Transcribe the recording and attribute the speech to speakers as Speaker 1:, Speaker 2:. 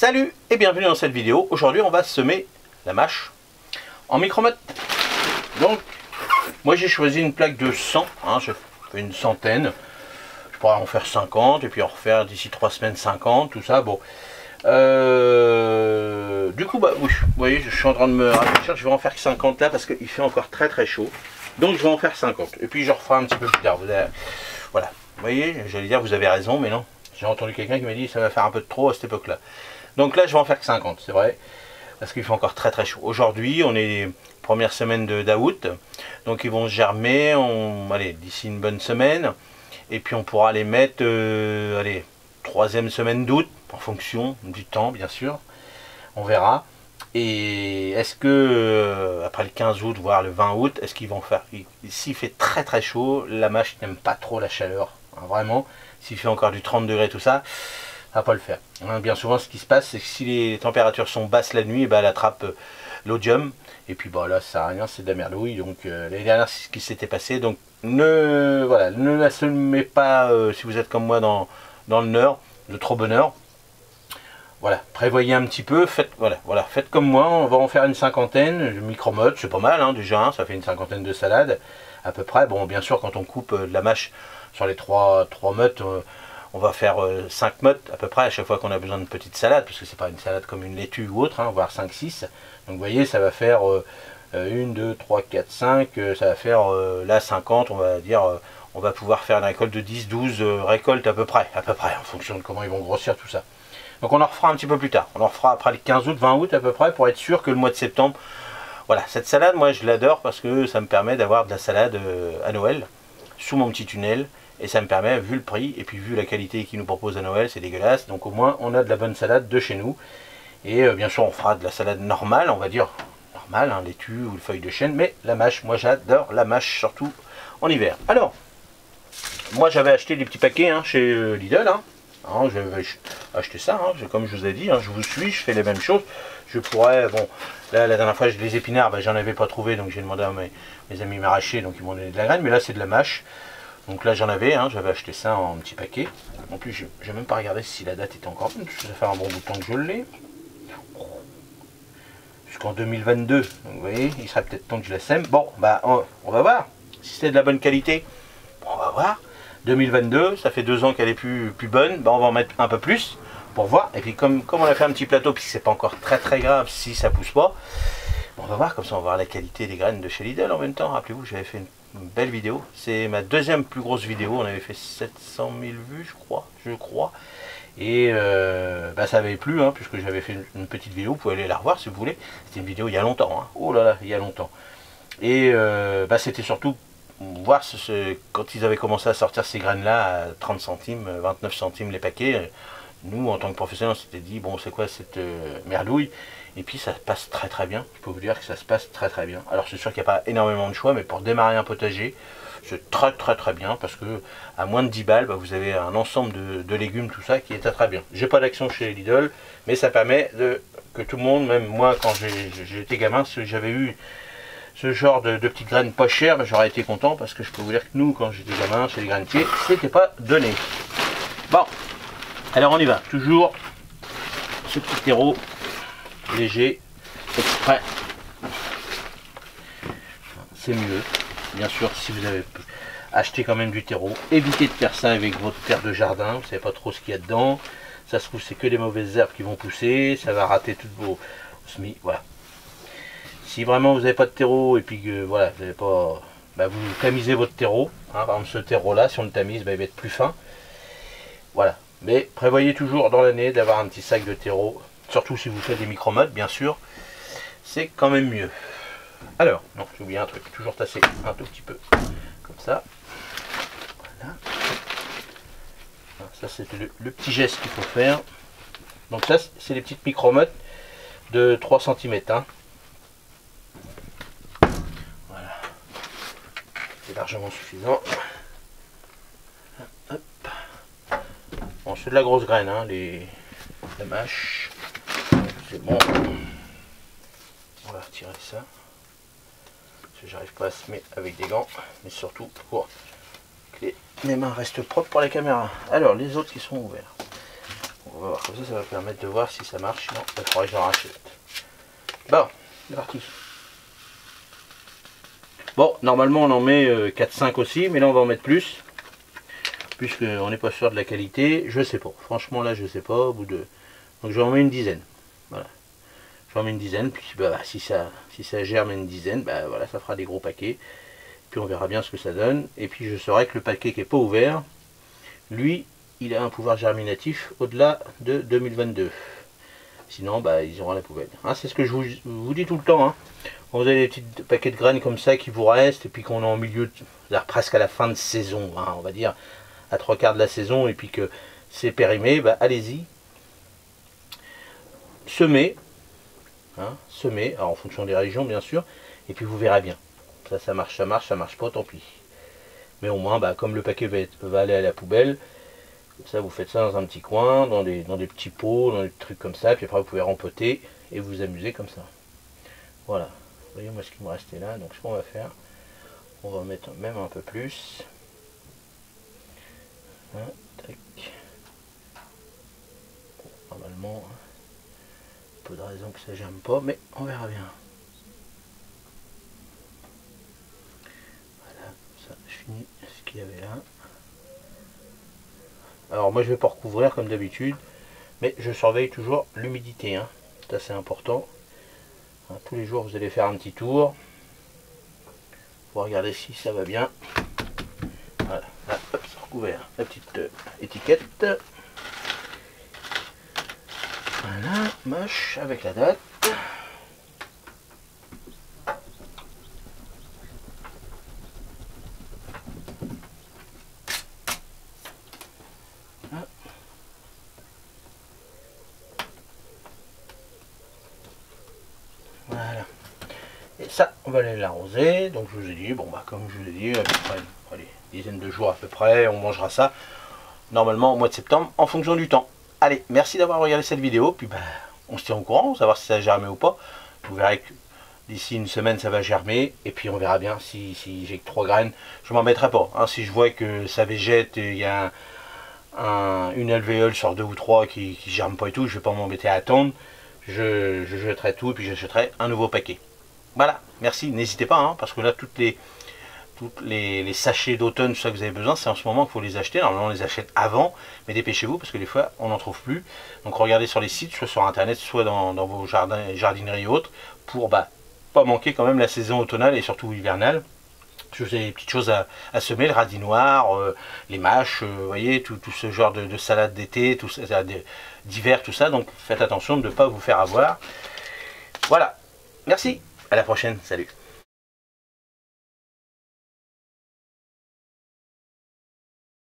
Speaker 1: Salut et bienvenue dans cette vidéo. Aujourd'hui on va semer la mâche en micromotte. Donc moi j'ai choisi une plaque de 100, hein, je fais une centaine. Je pourrais en faire 50 et puis en refaire d'ici 3 semaines 50, tout ça. Bon, du coup bah oui, vous voyez, je suis en train de me réfléchir, je vais en faire 50 là parce qu'il fait encore très chaud. Donc je vais en faire 50 et puis je referai un petit peu plus tard. Voilà, vous voyez, j'allais dire vous avez raison, mais non. J'ai entendu quelqu'un qui m'a dit ça va faire un peu de trop à cette époque là. Donc là je vais en faire que 50, c'est vrai, parce qu'il fait encore très chaud. Aujourd'hui on est première semaine d'août, donc ils vont germer, allez, d'ici une bonne semaine, et puis on pourra les mettre, allez, troisième semaine d'août, en fonction du temps bien sûr, on verra. Et est-ce que après le 15 août, voire le 20 août, est-ce qu'ils vont faire, s'il fait très chaud, la mâche n'aime pas trop la chaleur, hein, vraiment, s'il fait encore du 30 degrés tout ça, ça va pas le faire. Hein, bien souvent ce qui se passe, c'est que si les températures sont basses la nuit, bah, elle attrape l'odium, et puis bah, là ça sert à rien, c'est de la merdouille. Donc l'année dernière c'est ce qui s'était passé, donc ne la semez pas si vous êtes comme moi dans le Nord, de trop bonheur. Voilà, prévoyez un petit peu, faites comme moi, on va en faire une cinquantaine, micro-motte, c'est pas mal hein, déjà, hein, ça fait une cinquantaine de salades à peu près. Bon, bien sûr, quand on coupe de la mâche sur les 3 mottes, on va faire 5 mottes à peu près à chaque fois qu'on a besoin de petites salades, parce que c'est pas une salade comme une laitue ou autre, hein, voire 5-6. Donc vous voyez, ça va faire 1, 2, 3, 4, 5, ça va faire là 50, on va dire, on va pouvoir faire une récolte de 10-12 récoltes à peu près, en fonction de comment ils vont grossir tout ça. Donc on en refera un petit peu plus tard, on en refera après le 15 août, 20 août à peu près, pour être sûr que le mois de septembre, voilà, cette salade, moi je l'adore parce que ça me permet d'avoir de la salade à Noël, sous mon petit tunnel, et ça me permet, vu le prix, et puis vu la qualité qu'ils nous proposent à Noël, c'est dégueulasse, donc au moins on a de la bonne salade de chez nous, et bien sûr on fera de la salade normale, on va dire, normale, hein, laitue ou feuilles de chêne, mais la mâche, moi j'adore la mâche, surtout en hiver. Alors, moi j'avais acheté des petits paquets hein, chez Lidl, hein. Hein, j'avais acheté ça, hein, comme je vous ai dit, hein, je vous suis, je fais les mêmes choses. Je pourrais, bon, là la dernière fois les épinards, ben, j'en avais pas trouvé, donc j'ai demandé à mes amis m'arracher, donc ils m'ont donné de la graine, mais là c'est de la mâche. Donc là j'en avais, hein, j'avais acheté ça en petit paquet. En plus, je n'ai même pas regardé si la date était encore bonne, parce que ça fait un bon bout de temps que je l'ai. Jusqu'en 2022, donc vous voyez, il serait peut-être temps que je la sème. Bon, bah on va voir si c'est de la bonne qualité. Bon, on va voir. 2022, ça fait 2 ans qu'elle est plus bonne, bah on va en mettre un peu plus pour voir. Et puis comme on a fait un petit plateau, puis c'est pas encore très grave si ça pousse pas, on va voir, comme ça on va voir la qualité des graines de chez Lidl en même temps. Rappelez-vous, j'avais fait une belle vidéo, c'est ma deuxième plus grosse vidéo, on avait fait 700 000 vues je crois, et bah, ça avait plu, hein, puisque j'avais fait une petite vidéo, vous pouvez aller la revoir si vous voulez, c'était une vidéo il y a longtemps, hein. Oh là là, il y a longtemps, et bah, c'était surtout voir quand ils avaient commencé à sortir ces graines là à 30 centimes, 29 centimes les paquets. Nous en tant que professionnels on s'était dit bon c'est quoi cette merdouille, et puis ça passe très bien, je peux vous dire que ça se passe très bien. Alors c'est sûr qu'il n'y a pas énormément de choix, mais pour démarrer un potager c'est très bien, parce que à moins de 10 balles bah, vous avez un ensemble de légumes, tout ça qui est très bien. J'ai pas d'action chez Lidl, mais ça permet que tout le monde, même moi quand j'étais gamin, j'avais eu ce genre de petites graines pas chères, ben, j'aurais été content, parce que je peux vous dire que nous, quand j'étais gamin, chez les grainiers, c'était pas donné. Bon, alors on y va. Toujours ce petit terreau léger, exprès. C'est mieux. Bien sûr, si vous avez acheté quand même du terreau, évitez de faire ça avec votre terre de jardin. Vous savez pas trop ce qu'il y a dedans. Ça se trouve, c'est que des mauvaises herbes qui vont pousser. Ça va rater toutes vos semis. Voilà. Si vraiment vous n'avez pas de terreau et puis que voilà, vous n'avez pas, bah, vous tamisez votre terreau. Hein, par exemple ce terreau là, si on le tamise, bah, il va être plus fin. Voilà. Mais prévoyez toujours dans l'année d'avoir un petit sac de terreau, surtout si vous faites des micro-mottes, bien sûr. C'est quand même mieux. Alors, non, j'ai oublié un truc, toujours tasser un tout petit peu, comme ça. Voilà. Ça c'est le petit geste qu'il faut faire. Donc ça c'est les petites micro-mottes de 3 cm. Hein. C'est largement suffisant. Hop. Bon, c'est de la grosse graine, hein, la mâche. C'est bon. On va retirer ça. Parce que j'arrive pas à semer avec des gants, mais surtout pour que mes mains restent propres pour la caméra. Alors, les autres qui sont ouverts. On va voir, comme ça va permettre de voir si ça marche. Non, il faudrait que j'en rachète. Bon, c'est parti. Bon, normalement on en met 4-5 aussi, mais là on va en mettre plus. Puisqu'on n'est pas sûr de la qualité, je sais pas. Franchement là je sais pas, au bout de... Donc je vais en mettre une dizaine. Voilà. Je vais en mettre une dizaine, puis bah, si ça germe une dizaine, bah voilà, ça fera des gros paquets. Puis on verra bien ce que ça donne. Et puis je saurai que le paquet qui n'est pas ouvert, lui, il a un pouvoir germinatif au-delà de 2022. Sinon, bah, ils auront à la poubelle. Hein, c'est ce que je vous dis tout le temps. Hein. Vous avez des petits paquets de graines comme ça qui vous restent, et puis qu'on est en milieu, presque à la fin de saison, hein, on va dire, à 3/4 de la saison, et puis que c'est périmé, bah, allez-y. Semez. Hein, semez, alors en fonction des régions, bien sûr, et puis vous verrez bien. Ça marche, ça marche pas, tant pis. Mais au moins, bah, comme le paquet va aller à la poubelle, ça vous faites ça dans un petit coin, dans des petits pots, dans des trucs comme ça, puis après vous pouvez rempoter et vous amuser comme ça. Voilà. Vous voyez moi ce qui me restait là, donc ce qu'on va faire, on va mettre même un peu plus. Hein, tac. Bon, normalement, peu de raison que ça germe pas, mais on verra bien. Ça, je finis ce qu'il y avait là. Alors moi je vais pas recouvrir comme d'habitude, mais je surveille toujours l'humidité, hein. C'est assez important. Hein, tous les jours vous allez faire un petit tour pour regarder si ça va bien. Voilà, là, hop, c'est recouvert. La petite étiquette. Voilà, moche avec la date. Voilà. Et ça, on va aller l'arroser. Donc je vous ai dit, bon bah comme je vous ai dit, à peu près, allez, dizaine de jours à peu près, on mangera ça normalement au mois de septembre en fonction du temps. Allez, merci d'avoir regardé cette vidéo, puis bah, on se tient au courant, savoir si ça a germé ou pas. Vous verrez que d'ici une semaine ça va germer, et puis on verra bien si j'ai que 3 graines, je m'en mettrai pas. Hein, si je vois que ça végète, il y a une alvéole sur 2 ou 3 qui germe pas et tout, je vais pas m'embêter à attendre. Je jetterai tout et puis j'achèterai un nouveau paquet. Voilà, merci, n'hésitez pas, hein, parce que là toutes les sachets d'automne, tout ça que vous avez besoin, c'est en ce moment qu'il faut les acheter. Normalement on les achète avant, mais dépêchez-vous parce que des fois on n'en trouve plus. Donc regardez sur les sites, soit sur internet, soit dans vos jardineries et autres, pour pas manquer quand même la saison automnale et surtout hivernale. Je vous ai des petites choses à semer, le radis noir, les mâches, vous voyez, tout ce genre de salade d'été, tout ça, d'hiver, tout ça. Donc faites attention de ne pas vous faire avoir. Voilà, merci, à la prochaine, salut.